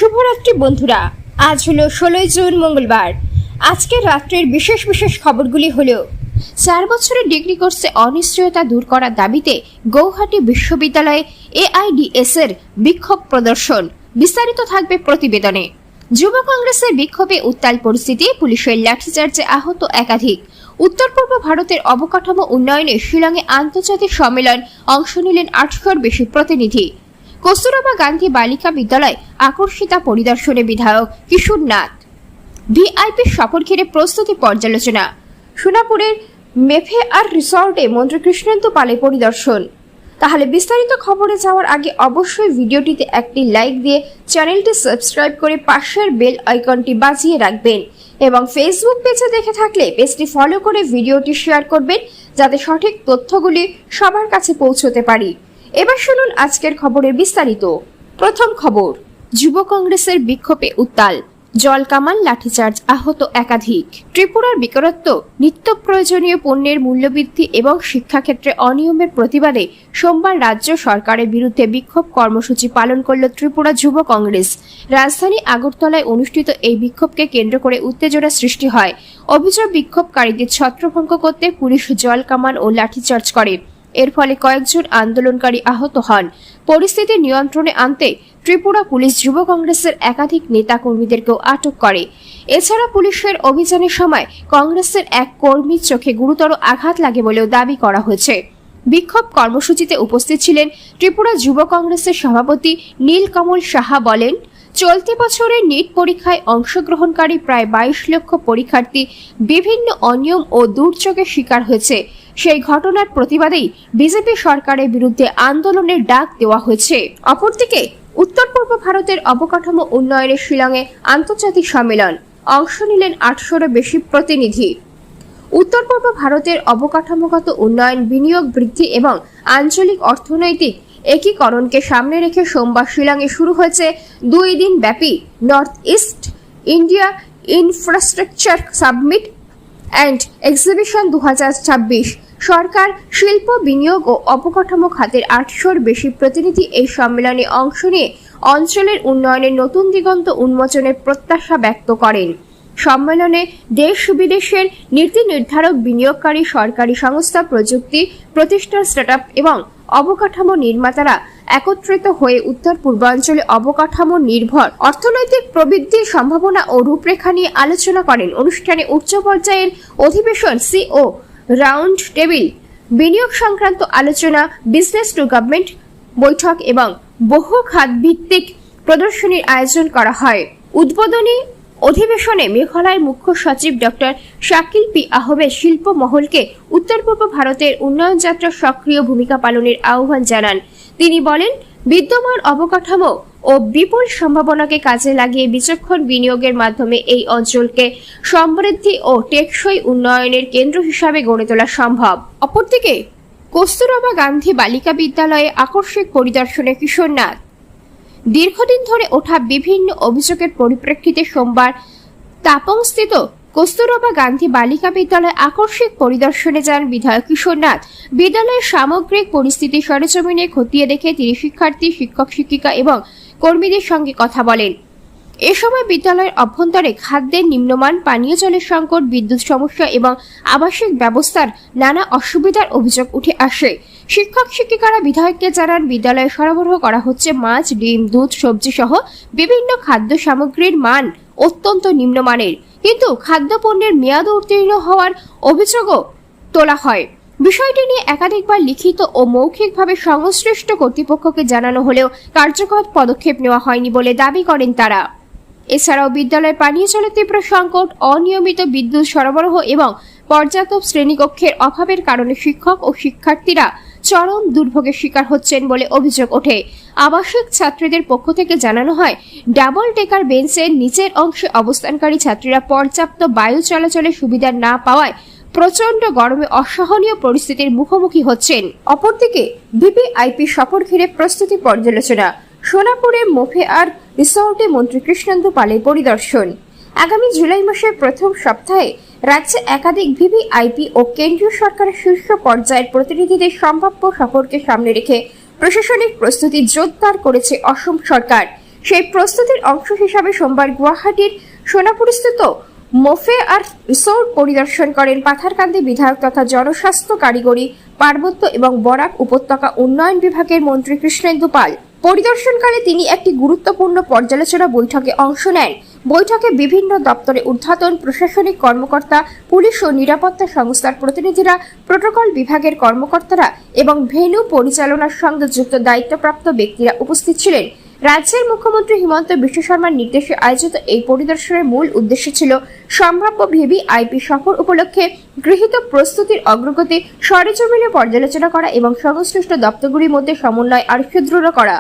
শুভরাত্রি বন্ধুরা। আজ হলো 16 জুন মঙ্গলবার। আজকের রাত্রের বিশেষ বিশেষ খবরগুলি হলো 4 বছরের ডিগ্রি কোর্সে অনিশ্চয়তা দূর করার দাবিতে গৌহাটি বিশ্ববিদ্যালয়ে এআইডিএস এর বিক্ষোভ প্রদর্শন। বিস্তারিত থাকবে প্রতিবেদনে। যুব কংগ্রেসের বিক্ষোভে উত্তাল পরিস্থিতি, পুলিশের লাঠিচার্জে আহত একাধিক। উত্তর পূর্ব ভারতের অবকাঠামো উন্নয়নে শিলংয়ে আন্তর্জাতিক সম্মেলন, অংশ নিলেন 800-র বেশি প্রতিনিধি। কস্তুরবা গান্ধী বালিকা বিদ্যালয় আকর্ষিতা পরিদর্শনে বিধায়ক কিশোর নাথ। ভিআইপি সফর ঘিরে প্রস্তুতি পর্যালোচনা। সোনাপুরের মেফে আর রিসর্টে মন্ত্রী কৃষ্ণেন্দু পালের পরিদর্শন। তাহলে বিস্তারিত খবরে যাওয়ার আগে অবশ্যই ভিডিওটিতে একটি লাইক দিয়ে চ্যানেলটি সাবস্ক্রাইব করে পাশের বেল আইকনটি বাজিয়ে রাখবেন এবং ফেসবুক পেজে দেখে থাকলে পেজটি ফলো করে ভিডিওটি শেয়ার করবেন যাতে সঠিক তথ্যগুলি সবার কাছে পৌঁছতে পারি। এবার শুনুন আজকের খবরের বিস্তারিত। প্রথম খবর, যুব কংগ্রেসের বিক্ষোভে উত্তাল, জল কামান, লাঠিচার্জ, আহত একাধিক। ত্রিপুরার বেকারত্ব, নিত্য প্রয়োজনীয় পণ্যের মূল্যবৃদ্ধি এবং শিক্ষাক্ষেত্রে অনিয়মের প্রতিবাদে সোমবার রাজ্য সরকারের বিরুদ্ধে বিক্ষোভ কর্মসূচি পালন করল ত্রিপুরা যুব কংগ্রেস। রাজধানী আগরতলায় অনুষ্ঠিত এই বিক্ষোভকে কেন্দ্র করে উত্তেজনা সৃষ্টি হয়। অভিযোগ, বিক্ষোভকারীদের ছত্রভঙ্গ করতে পুলিশ জল কামান ও লাঠিচার্জ করে। এর ফলে কয়েকজন আন্দোলনকারী আহত হন। পরিস্থিতি নিয়ন্ত্রণে আনতে ত্রিপুরা পুলিশ যুব কংগ্রেসের একাধিক নেতা কর্মীদেরকেও আটক করে। এছাড়া পুলিশের অভিযানের সময় কংগ্রেসের এক কর্মীর চোখে গুরুতর আঘাত লাগে বলেও দাবি করা হয়েছে। বিক্ষোভ কর্মসূচিতে উপস্থিত ছিলেন ত্রিপুরা যুব কংগ্রেসের সভাপতি নীলকমল সাহা। বলেন, চলতি বছরের নিট পরীক্ষায় অংশগ্রহণকারী প্রায় 22 লক্ষ পরীক্ষার্থী বিভিন্ন অনিয়ম ও দুর্যোগের শিকার হয়েছে। সেই ঘটনার প্রতিবাদেই বিজেপি সরকারের বিরুদ্ধে আন্দোলনের ডাক দেওয়া হয়েছে। অপরদিকে উত্তর পূর্ব ভারতের অবকাঠামো উন্নয়নের শিলংয়ে আন্তর্জাতিক সম্মেলন, অংশ নিলেন 800-এরও বেশি প্রতিনিধি। উত্তর পূর্ব ভারতের অবকাঠামোগত উন্নয়ন, বিনিয়োগ বৃদ্ধি এবং আঞ্চলিক অর্থনৈতিক একীকরণকে সামনে রেখে সোমবার শিলংয়ে শুরু হয়েছে 2 দিন ব্যাপী north east India infrastructure submit and exhibition 2026। সরকার, শিল্প, বিনিয়োগ ও অবকাঠামো খাতের 800-এর বেশি প্রতিনিধি এই সম্মেলনে অংশ নিয়ে অঞ্চলের উন্নয়নের নতুন দিগন্ত উন্মোচনের প্রত্যাশা ব্যক্ত করেন। সম্মেলনে দেশ বিদেশের নীতি নির্ধারক, বিনিয়োগকারী, সরকারি সংস্থা, প্রযুক্তি প্রতিষ্ঠান, স্টার্টআপ এবং অবকাঠামো নির্মাতারা একত্রিত হয়ে উত্তর পূর্বাঞ্চলে অবকাঠামো নির্ভর অর্থনৈতিক প্রবৃদ্ধির সম্ভাবনা ও রূপরেখা নিয়ে আলোচনা করেন। অনুষ্ঠানে উচ্চ পর্যায়ের অধিবেশন, সিও রাউন্ড টেবিল, বিনিয়োগ সংক্রান্ত আলোচনা, বিজনেস টু গভর্নমেন্ট বৈঠক এবং বহু খাত ভিত্তিক প্রদর্শনীর আয়োজন করা হয়। উদ্বোধনী অধিবেশনে মেঘালয়ের মুখ্য সচিব ডক্টর শাকিল পি আহমেদ শিল্প মহলকে উত্তর পূর্ব ভারতের উন্নয়ন যাত্রা সক্রিয় ভূমিকা পালনের আহ্বান জানান। তিনি বলেন, বিদ্যমান অবকাঠামো ও বিপুল সম্ভাবনাকে কাজে লাগিয়ে বিচক্ষণ বিনিয়োগের মাধ্যমে এই অঞ্চলকে সমৃদ্ধি ও টেকসই উন্নয়নের কেন্দ্র হিসাবে গড়ে তোলা সম্ভব। অপরদিকে কস্তুরবা গান্ধী বালিকা বিদ্যালয়ে আকস্মিক পরিদর্শনে কিশোর নাথ। দীর্ঘদিন ধরে ওঠা বিভিন্ন অভিযোগের পরিপ্রেক্ষিতে সোমবার তাপংস্থিত কস্তুরবা গান্ধী বালিকা বিদ্যালয়ে আকস্মিক পরিদর্শনে যান বিধায়ক কিশোর নাথ। বিদ্যালয়ের সামগ্রিক পরিস্থিতি সরেজমিনে খতিয়ে দেখে তিনি শিক্ষার্থী, শিক্ষক, শিক্ষিকা এবং কর্মীদের সঙ্গে কথা বলেন। এ সময় বিদ্যালয়ের অভ্যন্তরে খাদ্যের নিম্নমান, পানীয় জলের সংকট, বিদ্যুৎ সমস্যা এবং আবাসিক ব্যবস্থার নানা অসুবিধার অভিযোগ উঠে আসে। শিক্ষক শিক্ষিকারা বিধায়ককে জানান, বিদ্যালয়ে সরবরাহ করা হচ্ছে মাছ, ডিম, দুধ, সবজি সহ বিভিন্ন খাদ্য সামগ্রীর মান অত্যন্ত নিম্নমানের, কিন্তু খাদ্যপণ্যের মেয়াদ উত্তীর্ণ হওয়ার অভিযোগও তোলা হয়। বিষয়টি নিয়ে একাধিকবার লিখিত ও মৌখিকভাবে সংশ্লিষ্ট কর্তৃপক্ষকে জানানো হলেও কার্যকর পদক্ষেপ নেওয়া হয়নি বলে দাবি করেন তারা। এছাড়াও বিদ্যালয়ে পানীয় জলের তীব্র সংকট, অনিয়মিত বিদ্যুৎ সরবরাহ এবং পর্যাপ্ত শ্রেণীকক্ষের অভাবের কারণে শিক্ষক ও শিক্ষার্থীরা চরম দুর্ভোগের শিকার হচ্ছেন বলে অভিযোগ ওঠে। আবাসিক ছাত্রীদের পক্ষ থেকে জানানো হয়, ডাবল টেকার বেঞ্চের নিচের অংশে অবস্থানকারী ছাত্রীরা পর্যাপ্ত বায়ু চলাচলের সুবিধা না পাওয়ায় প্রচন্ড গরমে অসহনীয় পরিস্থিতির মুখোমুখি হচ্ছেন। অপরদিকে ভিভিআইপি সফর ঘিরে প্রস্তুতি পর্যালোচনা। সোনাপুরের মোফে আর রিসর্টে মন্ত্রী কৃষ্ণেন্দু পালের পরিদর্শন। আগামী জুলাই মাসের প্রথম সপ্তাহে রাজ্যে একাধিক ভিভিআইপি ও কেন্দ্রীয় সরকারের শীর্ষ পর্যায়ের প্রতিনিধিদের সম্ভাব্য সফরকে সামনে রেখে প্রশাসনিক প্রস্তুতি জোরদার করেছে অসম সরকার। সেই প্রস্তুতির অংশ হিসাবে সোমবার গুয়াহাটির সোনাপুরস্থিত মোফে আর রিসোর্ট পরিদর্শন করেন পাথারকান্দি বিধায়ক তথা জনস্বাস্থ্য কারিগরি পার্বত্য এবং বরাক উপত্যকা উন্নয়ন বিভাগের মন্ত্রী কৃষ্ণেন্দু পাল। পরিদর্শনকালে তিনি একটি গুরুত্বপূর্ণ পর্যালোচনা বৈঠকে অংশ নেন। বৈঠকে বিভিন্ন দপ্তরে ঊর্ধ্বতন প্রশাসনিক কর্মকর্তা, পুলিশ ও নিরাপত্তা সংস্থার প্রতিনিধিরা, প্রোটোকল বিভাগের কর্মকর্তারা এবং ভেন্যু পরিচালনার সঙ্গে যুক্ত দায়িত্বপ্রাপ্ত ব্যক্তিরা উপস্থিত ছিলেন। রাজ্যের মুখ্যমন্ত্রী হিমন্ত বিশ্ব শর্মার নির্দেশে আয়োজিত এই পরিদর্শনের মূল উদ্দেশ্য ছিল সম্ভাব্য ভিভিআইপি সফর উপলক্ষে গৃহীত প্রস্তুতির অগ্রগতি সরেজমিনে পর্যালোচনা করা এবং সংশ্লিষ্ট দপ্তরগুলির মধ্যে সমন্বয় আরও সুদৃঢ় করা।